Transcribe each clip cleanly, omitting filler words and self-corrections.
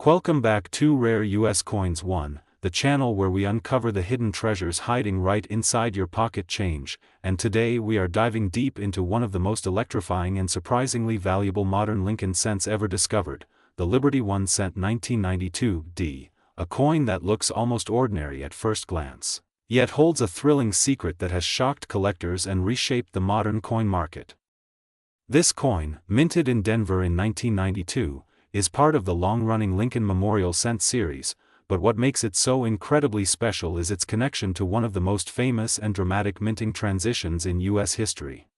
Welcome back to Rare US Coins 1, the channel where we uncover the hidden treasures hiding right inside your pocket change, and today we are diving deep into one of the most electrifying and surprisingly valuable modern Lincoln cents ever discovered, the Liberty 1 cent 1992 D, a coin that looks almost ordinary at first glance, yet holds a thrilling secret that has shocked collectors and reshaped the modern coin market. This coin, minted in Denver in 1992, is part of the long-running Lincoln Memorial Cent series, but what makes it so incredibly special is its connection to one of the most famous and dramatic minting transitions in U.S. history.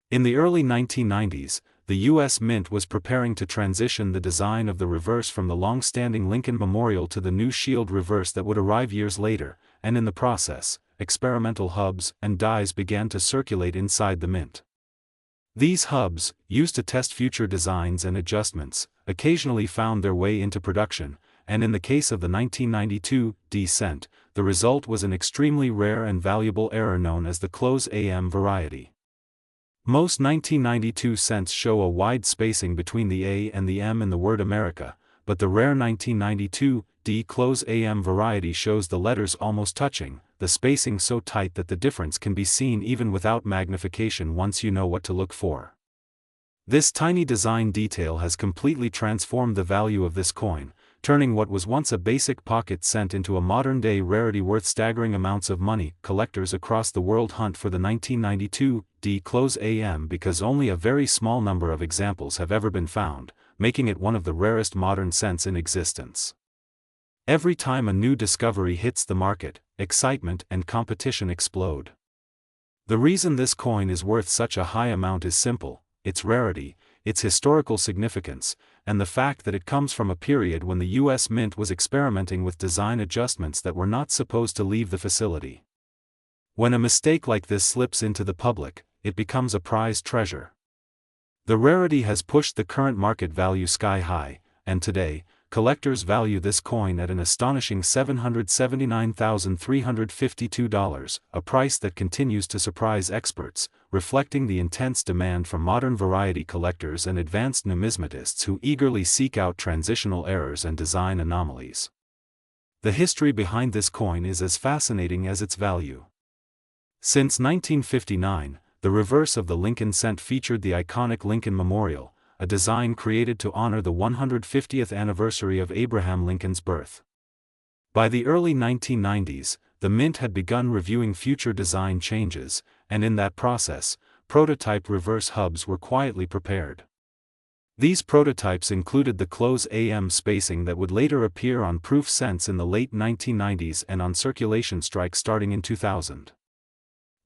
In the early 1990s, the U.S. Mint was preparing to transition the design of the reverse from the long-standing Lincoln Memorial to the new Shield reverse that would arrive years later, and in the process, experimental hubs and dies began to circulate inside the mint. These hubs, used to test future designs and adjustments, occasionally found their way into production, and in the case of the 1992 D cent, the result was an extremely rare and valuable error known as the close AM variety. Most 1992 cents show a wide spacing between the A and the M in the word America, but the rare 1992 D close AM variety shows the letters almost touching, the spacing so tight that the difference can be seen even without magnification once you know what to look for. This tiny design detail has completely transformed the value of this coin, turning what was once a basic pocket cent into a modern-day rarity worth staggering amounts of money. Collectors across the world hunt for the 1992 D close AM because only a very small number of examples have ever been found, making it one of the rarest modern cents in existence. Every time a new discovery hits the market, excitement and competition explode. The reason this coin is worth such a high amount is simple: its rarity, its historical significance, and the fact that it comes from a period when the U.S. Mint was experimenting with design adjustments that were not supposed to leave the facility. When a mistake like this slips into the public, it becomes a prized treasure. The rarity has pushed the current market value sky high, and today, collectors value this coin at an astonishing $779,352, a price that continues to surprise experts, reflecting the intense demand from modern variety collectors and advanced numismatists who eagerly seek out transitional errors and design anomalies. The history behind this coin is as fascinating as its value. Since 1959, the reverse of the Lincoln cent featured the iconic Lincoln Memorial, a design created to honor the 150th anniversary of Abraham Lincoln's birth. By the early 1990s, the Mint had begun reviewing future design changes, and in that process, prototype reverse hubs were quietly prepared. These prototypes included the close AM spacing that would later appear on proof cents in the late 1990s and on circulation strike starting in 2000.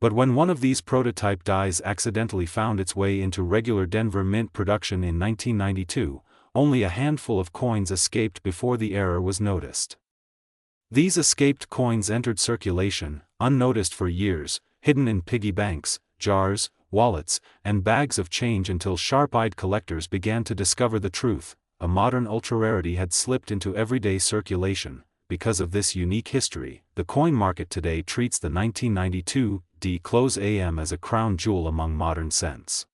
But when one of these prototype dies accidentally found its way into regular Denver Mint production in 1992, only a handful of coins escaped before the error was noticed. These escaped coins entered circulation, unnoticed for years, hidden in piggy banks, jars, wallets, and bags of change until sharp-eyed collectors began to discover the truth: a modern ultra-rarity had slipped into everyday circulation. Because of this unique history, the coin market today treats the 1992 D close AM as a crown jewel among modern cents.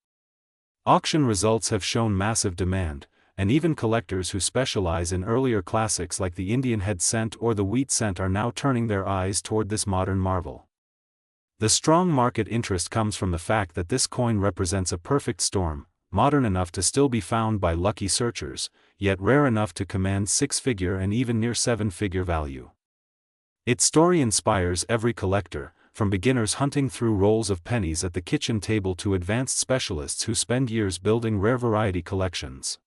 Auction results have shown massive demand, and even collectors who specialize in earlier classics like the Indian head cent or the wheat cent are now turning their eyes toward this modern marvel. The strong market interest comes from the fact that this coin represents a perfect storm: modern enough to still be found by lucky searchers, yet rare enough to command six-figure and even near seven-figure value. Its story inspires every collector, from beginners hunting through rolls of pennies at the kitchen table to advanced specialists who spend years building rare variety collections.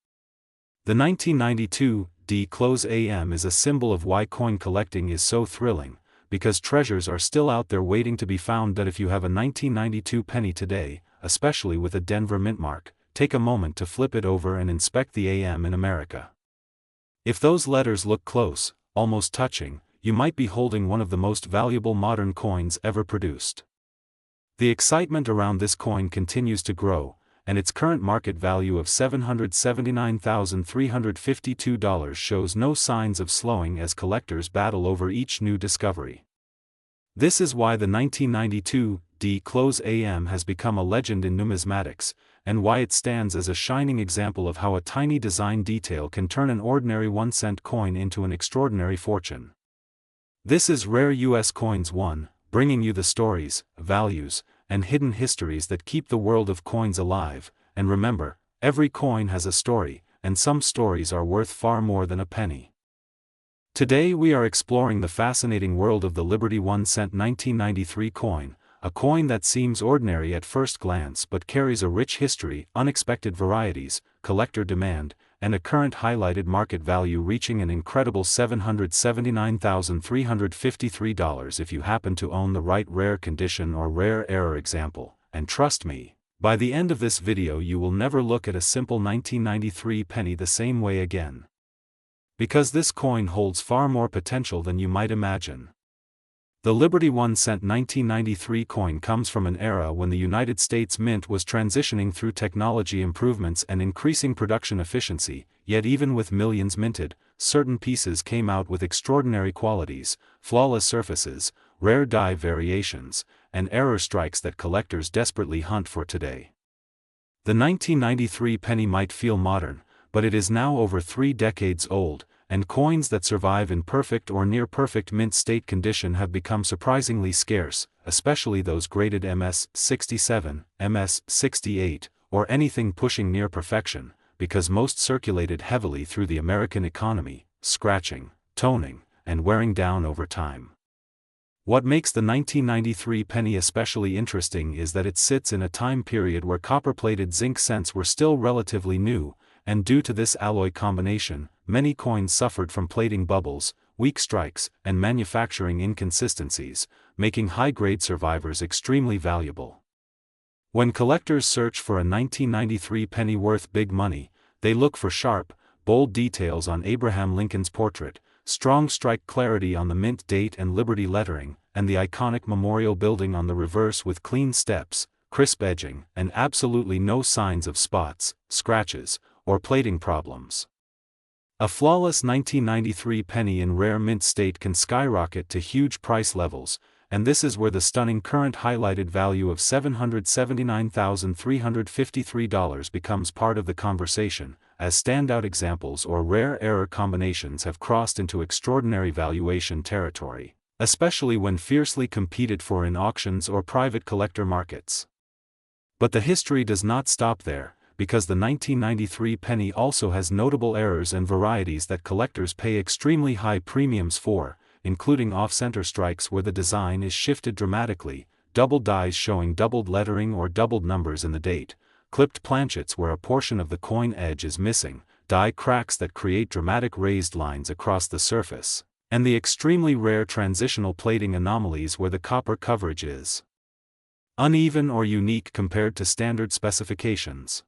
The 1992 D close AM is a symbol of why coin collecting is so thrilling, because treasures are still out there waiting to be found. That if you have a 1992 penny today, especially with a Denver Mint mark, take a moment to flip it over and inspect the AM in America. If those letters look close, almost touching, you might be holding one of the most valuable modern coins ever produced. The excitement around this coin continues to grow, and its current market value of $779,352 shows no signs of slowing as collectors battle over each new discovery. This is why the 1992 D close AM has become a legend in numismatics, and why it stands as a shining example of how a tiny design detail can turn an ordinary 1-cent coin into an extraordinary fortune. This is Rare US Coins 1, bringing you the stories, values, and hidden histories that keep the world of coins alive. And remember, every coin has a story, and some stories are worth far more than a penny. Today we are exploring the fascinating world of the Liberty 1-cent 1993 coin, a coin that seems ordinary at first glance but carries a rich history, unexpected varieties, collector demand, and a current highlighted market value reaching an incredible $779,353 if you happen to own the right rare condition or rare error example. And trust me, by the end of this video you will never look at a simple 1993 penny the same way again. Because this coin holds far more potential than you might imagine. The Liberty 1-cent 1993 coin comes from an era when the United States Mint was transitioning through technology improvements and increasing production efficiency, yet even with millions minted, certain pieces came out with extraordinary qualities, flawless surfaces, rare die variations, and error strikes that collectors desperately hunt for today. The 1993 penny might feel modern, but it is now over 3 decades old, and coins that survive in perfect or near-perfect mint state condition have become surprisingly scarce, especially those graded MS-67, MS-68, or anything pushing near perfection, because most circulated heavily through the American economy, scratching, toning, and wearing down over time. What makes the 1993 penny especially interesting is that it sits in a time period where copper-plated zinc cents were still relatively new, and due to this alloy combination, many coins suffered from plating bubbles, weak strikes, and manufacturing inconsistencies, making high-grade survivors extremely valuable. When collectors search for a 1993 penny worth big money, they look for sharp, bold details on Abraham Lincoln's portrait, strong strike clarity on the mint date and Liberty lettering, and the iconic memorial building on the reverse with clean steps, crisp edging, and absolutely no signs of spots, scratches, or plating problems. A flawless 1993 penny in rare mint state can skyrocket to huge price levels, and this is where the stunning current highlighted value of $779,353 becomes part of the conversation, as standout examples or rare error combinations have crossed into extraordinary valuation territory, especially when fiercely competed for in auctions or private collector markets. But the history does not stop there, because the 1993 penny also has notable errors and varieties that collectors pay extremely high premiums for, including off-center strikes where the design is shifted dramatically, doubled dies showing doubled lettering or doubled numbers in the date, clipped planchets where a portion of the coin edge is missing, die cracks that create dramatic raised lines across the surface, and the extremely rare transitional plating anomalies where the copper coverage is uneven or unique compared to standard specifications.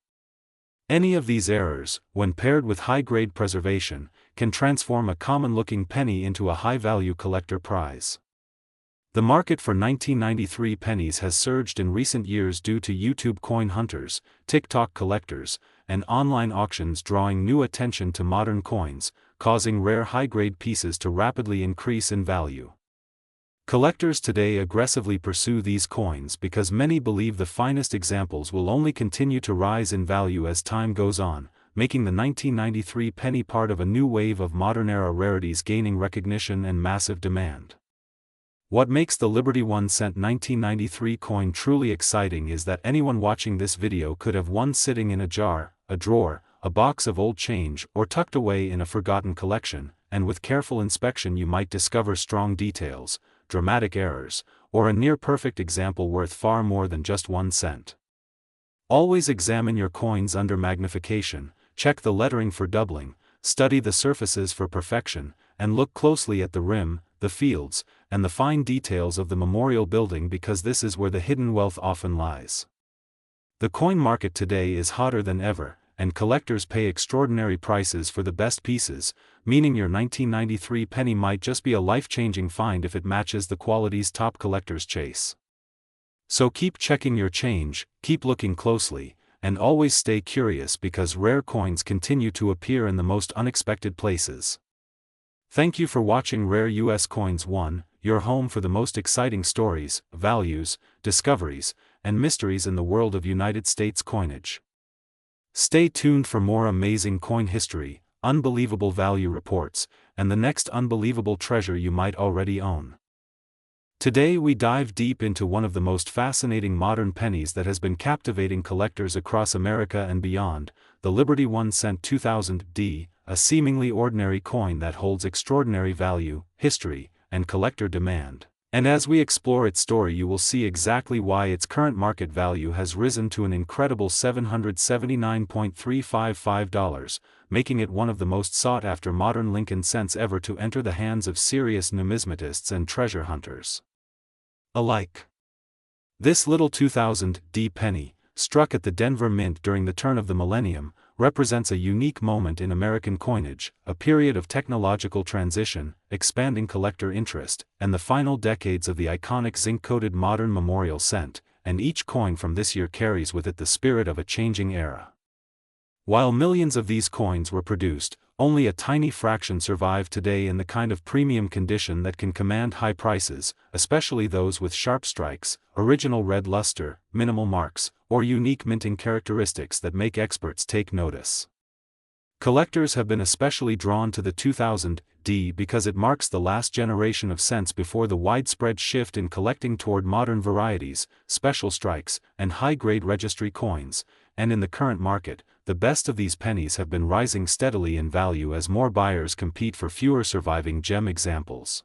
Any of these errors, when paired with high-grade preservation, can transform a common-looking penny into a high-value collector prize. The market for 1993 pennies has surged in recent years due to YouTube coin hunters, TikTok collectors, and online auctions drawing new attention to modern coins, causing rare high-grade pieces to rapidly increase in value. Collectors today aggressively pursue these coins because many believe the finest examples will only continue to rise in value as time goes on, making the 1993 penny part of a new wave of modern-era rarities gaining recognition and massive demand. What makes the Liberty 1-cent 1993 coin truly exciting is that anyone watching this video could have one sitting in a jar, a drawer, a box of old change, or tucked away in a forgotten collection, and with careful inspection you might discover strong details, dramatic errors, or a near-perfect example worth far more than just 1 cent. Always examine your coins under magnification, check the lettering for doubling, study the surfaces for perfection, and look closely at the rim, the fields, and the fine details of the memorial building because this is where the hidden wealth often lies. The coin market today is hotter than ever, and collectors pay extraordinary prices for the best pieces, meaning your 1993 penny might just be a life-changing find if it matches the qualities top collectors chase. So keep checking your change, keep looking closely, and always stay curious because rare coins continue to appear in the most unexpected places. Thank you for watching Rare US Coins 1, your home for the most exciting stories, values, discoveries, and mysteries in the world of United States coinage. Stay tuned for more amazing coin history, unbelievable value reports, and the next unbelievable treasure you might already own. Today we dive deep into one of the most fascinating modern pennies that has been captivating collectors across America and beyond, the Liberty 1 cent 2000D, a seemingly ordinary coin that holds extraordinary value, history, and collector demand. And as we explore its story, you will see exactly why its current market value has risen to an incredible $779.355, making it one of the most sought-after modern Lincoln cents ever to enter the hands of serious numismatists and treasure hunters alike. This little 2000D penny, struck at the Denver Mint during the turn of the millennium, represents a unique moment in American coinage, a period of technological transition, expanding collector interest, and the final decades of the iconic zinc-coated modern memorial cent, and each coin from this year carries with it the spirit of a changing era. While millions of these coins were produced, only a tiny fraction survive today in the kind of premium condition that can command high prices, especially those with sharp strikes, original red luster, minimal marks, or unique minting characteristics that make experts take notice. Collectors have been especially drawn to the 2000D because it marks the last generation of cents before the widespread shift in collecting toward modern varieties, special strikes, and high-grade registry coins, and in the current market, the best of these pennies have been rising steadily in value as more buyers compete for fewer surviving gem examples.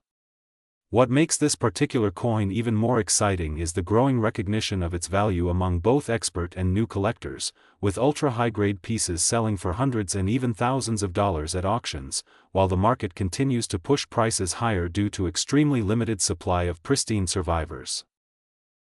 What makes this particular coin even more exciting is the growing recognition of its value among both expert and new collectors, with ultra-high-grade pieces selling for hundreds and even thousands of dollars at auctions, while the market continues to push prices higher due to extremely limited supply of pristine survivors.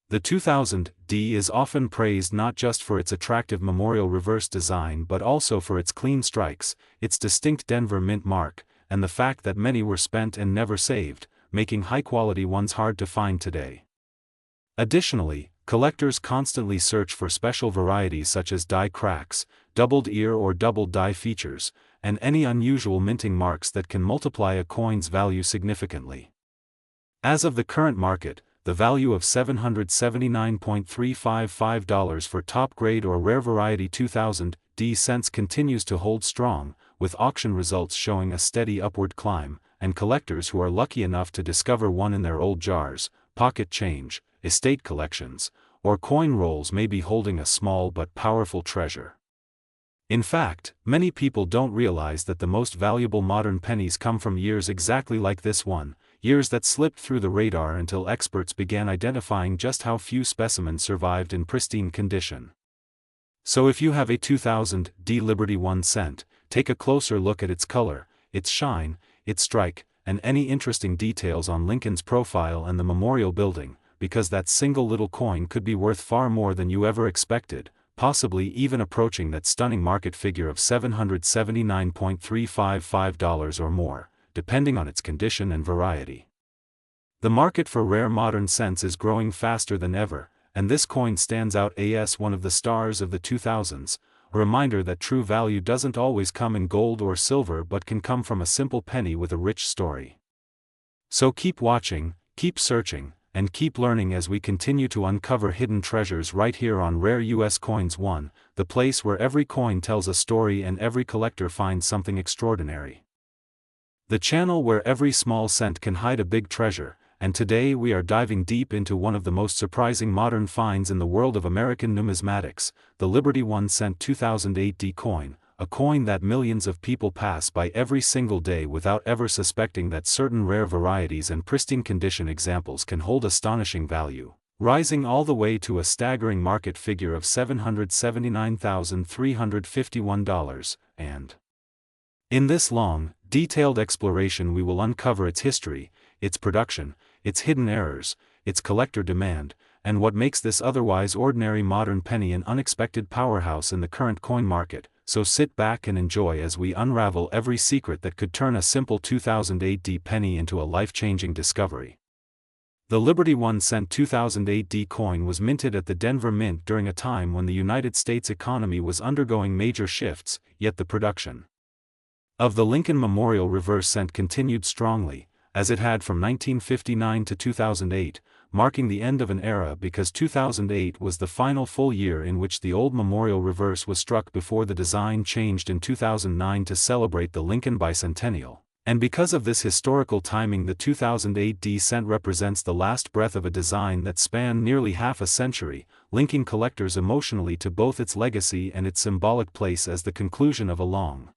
The 2000D is often praised not just for its attractive memorial reverse design but also for its clean strikes, its distinct Denver Mint mark, and the fact that many were spent and never saved, making high-quality ones hard to find today. Additionally, collectors constantly search for special varieties such as die cracks, doubled ear or doubled die features, and any unusual minting marks that can multiply a coin's value significantly. As of the current market, the value of $779.355 for top-grade or rare variety 2000D cents continues to hold strong, with auction results showing a steady upward climb, and collectors who are lucky enough to discover one in their old jars, pocket change, estate collections, or coin rolls may be holding a small but powerful treasure. In fact, many people don't realize that the most valuable modern pennies come from years exactly like this one, years that slipped through the radar until experts began identifying just how few specimens survived in pristine condition. So if you have a 2000D Liberty 1 cent, take a closer look at its color, its shine, its strike, and any interesting details on Lincoln's profile and the memorial building, because that single little coin could be worth far more than you ever expected, possibly even approaching that stunning market figure of $779.355 or more, depending on its condition and variety. The market for rare modern cents is growing faster than ever, and this coin stands out as one of the stars of the 2000s, a reminder that true value doesn't always come in gold or silver but can come from a simple penny with a rich story. So keep watching, keep searching, and keep learning as we continue to uncover hidden treasures right here on Rare US Coins 1, the place where every coin tells a story and every collector finds something extraordinary. The channel where every small cent can hide a big treasure, and today we are diving deep into one of the most surprising modern finds in the world of American numismatics, the Liberty 1 cent 2008D coin, a coin that millions of people pass by every single day without ever suspecting that certain rare varieties and pristine condition examples can hold astonishing value, rising all the way to a staggering market figure of $779,351, and in this long, detailed exploration we will uncover its history, its production, its hidden errors, its collector demand, and what makes this otherwise ordinary modern penny an unexpected powerhouse in the current coin market. So sit back and enjoy as we unravel every secret that could turn a simple 2008D penny into a life-changing discovery. The Liberty 1 cent 2008D coin was minted at the Denver Mint during a time when the United States economy was undergoing major shifts, yet the production of the Lincoln Memorial Reverse Cent continued strongly, as it had from 1959 to 2008, marking the end of an era because 2008 was the final full year in which the old memorial reverse was struck before the design changed in 2009 to celebrate the Lincoln bicentennial. And because of this historical timing, the 2008 D-cent represents the last breath of a design that spanned nearly half a century, linking collectors emotionally to both its legacy and its symbolic place as the conclusion of a long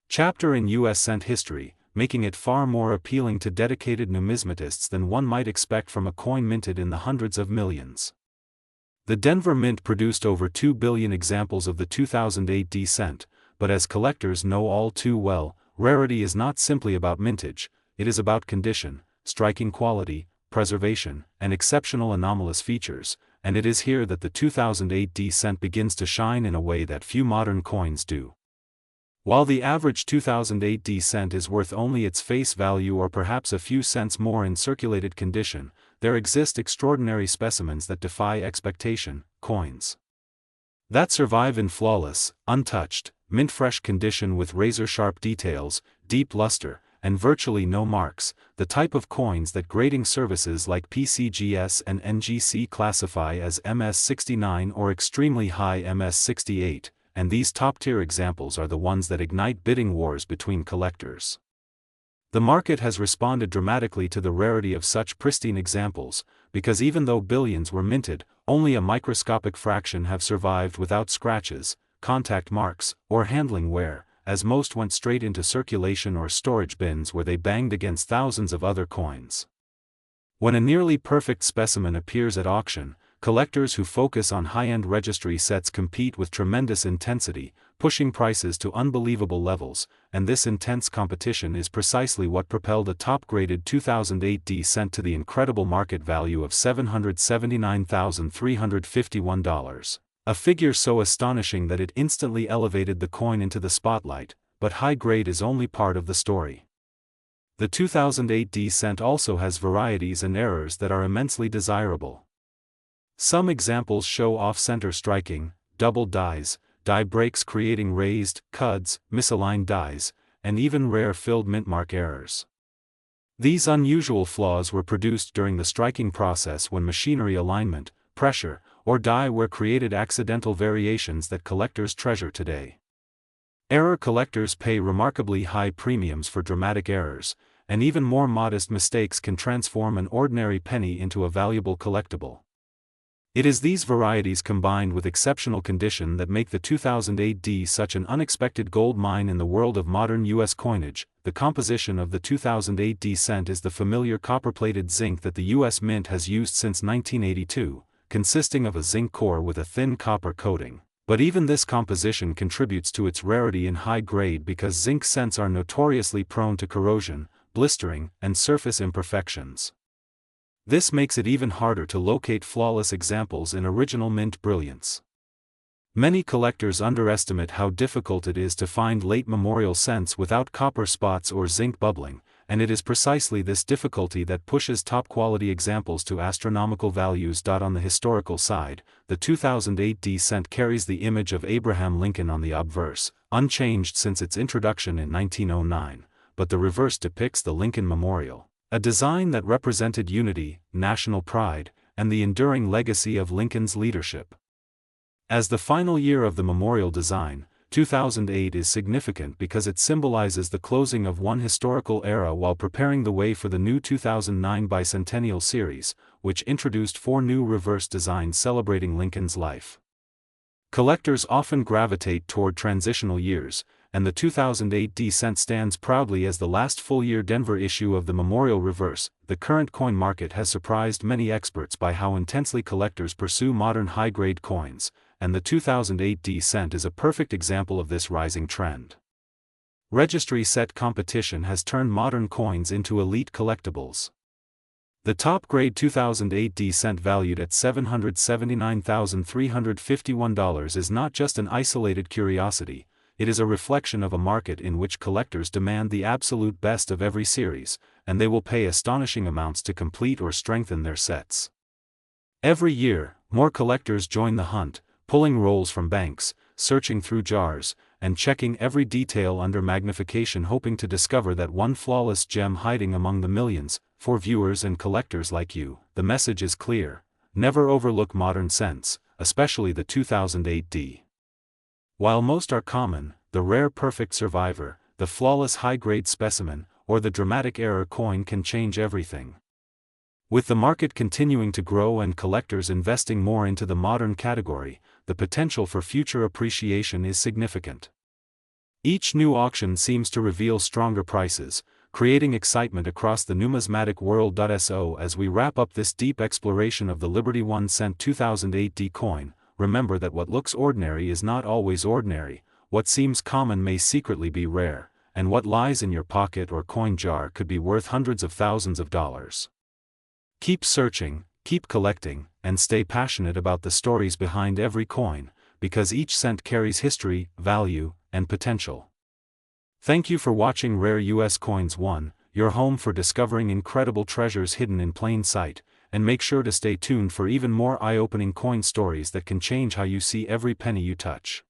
chapter in U.S. cent history, making it far more appealing to dedicated numismatists than one might expect from a coin minted in the hundreds of millions. The Denver Mint produced over 2 billion examples of the 2008 D-cent, but as collectors know all too well, rarity is not simply about mintage, it is about condition, striking quality, preservation, and exceptional anomalous features, and it is here that the 2008 D-cent begins to shine in a way that few modern coins do. While the average 2008 D-cent is worth only its face value or perhaps a few cents more in circulated condition, there exist extraordinary specimens that defy expectation, coins that survive in flawless, untouched, mint-fresh condition with razor-sharp details, deep luster, and virtually no marks, the type of coins that grading services like PCGS and NGC classify as MS69 or extremely high MS68, and these top-tier examples are the ones that ignite bidding wars between collectors. The market has responded dramatically to the rarity of such pristine examples, because even though billions were minted, only a microscopic fraction have survived without scratches, contact marks, or handling wear, as most went straight into circulation or storage bins where they banged against thousands of other coins. When a nearly perfect specimen appears at auction, collectors who focus on high-end registry sets compete with tremendous intensity, pushing prices to unbelievable levels, and this intense competition is precisely what propelled a top-graded 2008 D-cent to the incredible market value of $779,351. A figure so astonishing that it instantly elevated the coin into the spotlight, but high grade is only part of the story. The 2008 D-cent also has varieties and errors that are immensely desirable. Some examples show off-center striking, double dies, die breaks creating raised, cuds, misaligned dies, and even rare filled mintmark errors. These unusual flaws were produced during the striking process when machinery alignment, pressure, or die wear created accidental variations that collectors treasure today. Error collectors pay remarkably high premiums for dramatic errors, and even more modest mistakes can transform an ordinary penny into a valuable collectible. It is these varieties combined with exceptional condition that make the 2008 D such an unexpected gold mine in the world of modern U.S. coinage. The composition of the 2008 D cent is the familiar copper-plated zinc that the U.S. Mint has used since 1982, consisting of a zinc core with a thin copper coating. But even this composition contributes to its rarity in high grade because zinc cents are notoriously prone to corrosion, blistering, and surface imperfections. This makes it even harder to locate flawless examples in original mint brilliance. Many collectors underestimate how difficult it is to find late memorial cents without copper spots or zinc bubbling, and it is precisely this difficulty that pushes top-quality examples to astronomical values. On the historical side, the 2008 D cent carries the image of Abraham Lincoln on the obverse, unchanged since its introduction in 1909, but the reverse depicts the Lincoln Memorial, a design that represented unity, national pride, and the enduring legacy of Lincoln's leadership. As the final year of the memorial design, 2008 is significant because it symbolizes the closing of one historical era while preparing the way for the new 2009 bicentennial series, which introduced 4 new reverse designs celebrating Lincoln's life. Collectors often gravitate toward transitional years, and the 2008 D cent stands proudly as the last full-year Denver issue of the Memorial Reverse. The current coin market has surprised many experts by how intensely collectors pursue modern high-grade coins, and the 2008 D cent is a perfect example of this rising trend. Registry set competition has turned modern coins into elite collectibles. The top-grade 2008 D cent valued at $779,351 is not just an isolated curiosity. It is a reflection of a market in which collectors demand the absolute best of every series, and they will pay astonishing amounts to complete or strengthen their sets. Every year, more collectors join the hunt, pulling rolls from banks, searching through jars, and checking every detail under magnification, hoping to discover that one flawless gem hiding among the millions. For viewers and collectors like you, the the message is clear: never overlook modern cents, especially the 2008D. While most are common, the rare perfect survivor, the flawless high-grade specimen, or the dramatic error coin can change everything. With the market continuing to grow and collectors investing more into the modern category, the potential for future appreciation is significant. Each new auction seems to reveal stronger prices, creating excitement across the numismatic world. So as we wrap up this deep exploration of the Liberty 1 cent 2008D coin, remember that what looks ordinary is not always ordinary, what seems common may secretly be rare, and what lies in your pocket or coin jar could be worth hundreds of thousands of dollars. Keep searching, keep collecting, and stay passionate about the stories behind every coin, because each cent carries history, value, and potential. Thank you for watching Rare US Coins 1, your home for discovering incredible treasures hidden in plain sight, and make sure to stay tuned for even more eye-opening coin stories that can change how you see every penny you touch.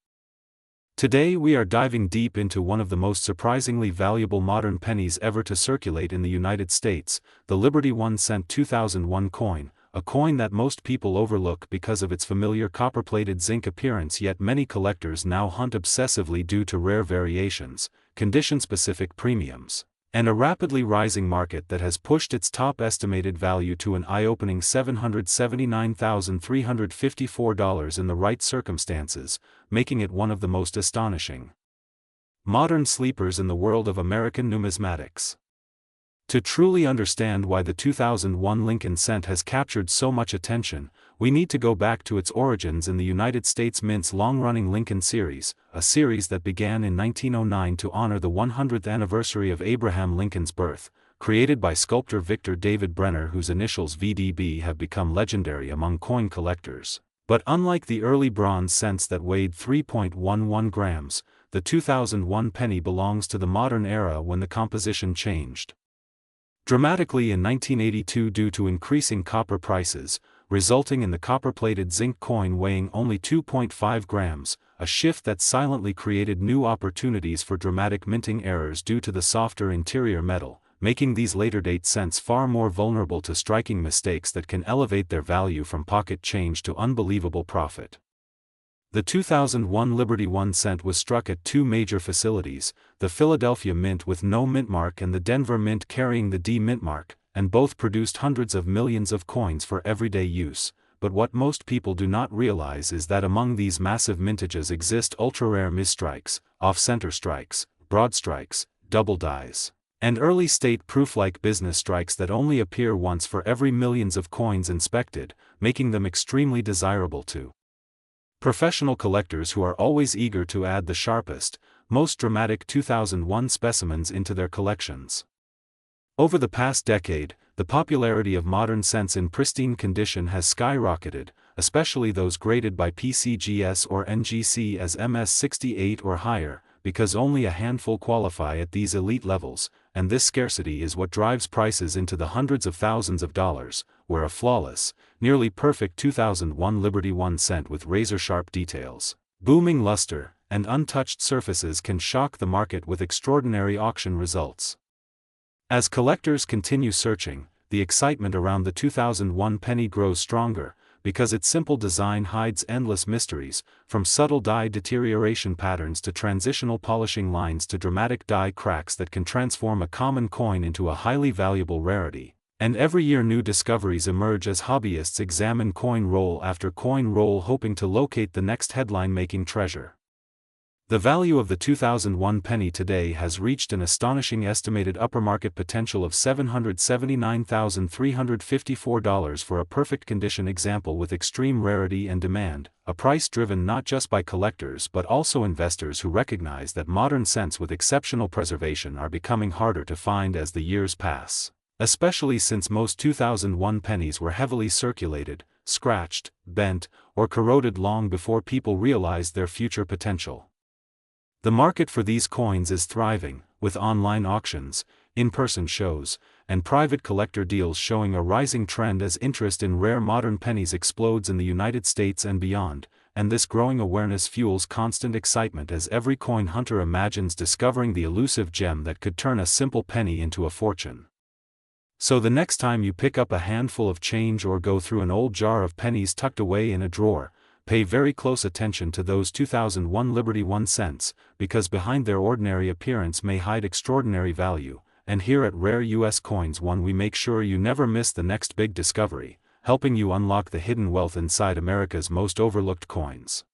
Today we are diving deep into one of the most surprisingly valuable modern pennies ever to circulate in the United States, the Liberty 1 cent 2001 coin, a coin that most people overlook because of its familiar copper-plated zinc appearance, yet many collectors now hunt obsessively due to rare variations, condition-specific premiums, and a rapidly rising market that has pushed its top estimated value to an eye-opening $779,354 in the right circumstances, making it one of the most astonishing modern sleepers in the world of American numismatics. To truly understand why the 2001 Lincoln cent has captured so much attention, we need to go back to its origins in the United States Mint's long-running Lincoln series, a series that began in 1909 to honor the 100th anniversary of Abraham Lincoln's birth, created by sculptor Victor David Brenner, whose initials VDB have become legendary among coin collectors. But unlike the early bronze cents that weighed 3.11 grams, the 2001 penny belongs to the modern era when the composition changed dramatically in 1982 due to increasing copper prices, resulting in the copper-plated zinc coin weighing only 2.5 grams, a shift that silently created new opportunities for dramatic minting errors due to the softer interior metal, making these later-date cents far more vulnerable to striking mistakes that can elevate their value from pocket change to unbelievable profit. The 2001 Liberty 1 cent was struck at two major facilities, the Philadelphia Mint with no mint mark and the Denver Mint carrying the D mint mark, and both produced hundreds of millions of coins for everyday use. But what most people do not realize is that among these massive mintages exist ultra-rare misstrikes, off-center strikes, broad strikes, double dies, and early state proof-like business strikes that only appear once for every millions of coins inspected, making them extremely desirable to professional collectors who are always eager to add the sharpest, most dramatic 2001 specimens into their collections. Over the past decade, the popularity of modern cents in pristine condition has skyrocketed, especially those graded by PCGS or NGC as MS68 or higher, because only a handful qualify at these elite levels, and this scarcity is what drives prices into the hundreds of thousands of dollars, where a flawless, nearly perfect 2001 Liberty 1 cent with razor-sharp details, booming luster, and untouched surfaces can shock the market with extraordinary auction results. As collectors continue searching, the excitement around the 2001 penny grows stronger, because its simple design hides endless mysteries, from subtle die deterioration patterns to transitional polishing lines to dramatic die cracks that can transform a common coin into a highly valuable rarity. And every year new discoveries emerge as hobbyists examine coin roll after coin roll hoping to locate the next headline-making treasure. The value of the 2001 penny today has reached an astonishing estimated upper market potential of $779,354 for a perfect condition example with extreme rarity and demand, a price driven not just by collectors but also investors who recognize that modern cents with exceptional preservation are becoming harder to find as the years pass, especially since most 2001 pennies were heavily circulated, scratched, bent, or corroded long before people realized their future potential. The market for these coins is thriving, with online auctions, in-person shows, and private collector deals showing a rising trend as interest in rare modern pennies explodes in the United States and beyond, and this growing awareness fuels constant excitement as every coin hunter imagines discovering the elusive gem that could turn a simple penny into a fortune. So the next time you pick up a handful of change or go through an old jar of pennies tucked away in a drawer, pay very close attention to those 2001 Liberty 1 cents, because behind their ordinary appearance may hide extraordinary value, and here at Rare US Coins One we make sure you never miss the next big discovery, helping you unlock the hidden wealth inside America's most overlooked coins.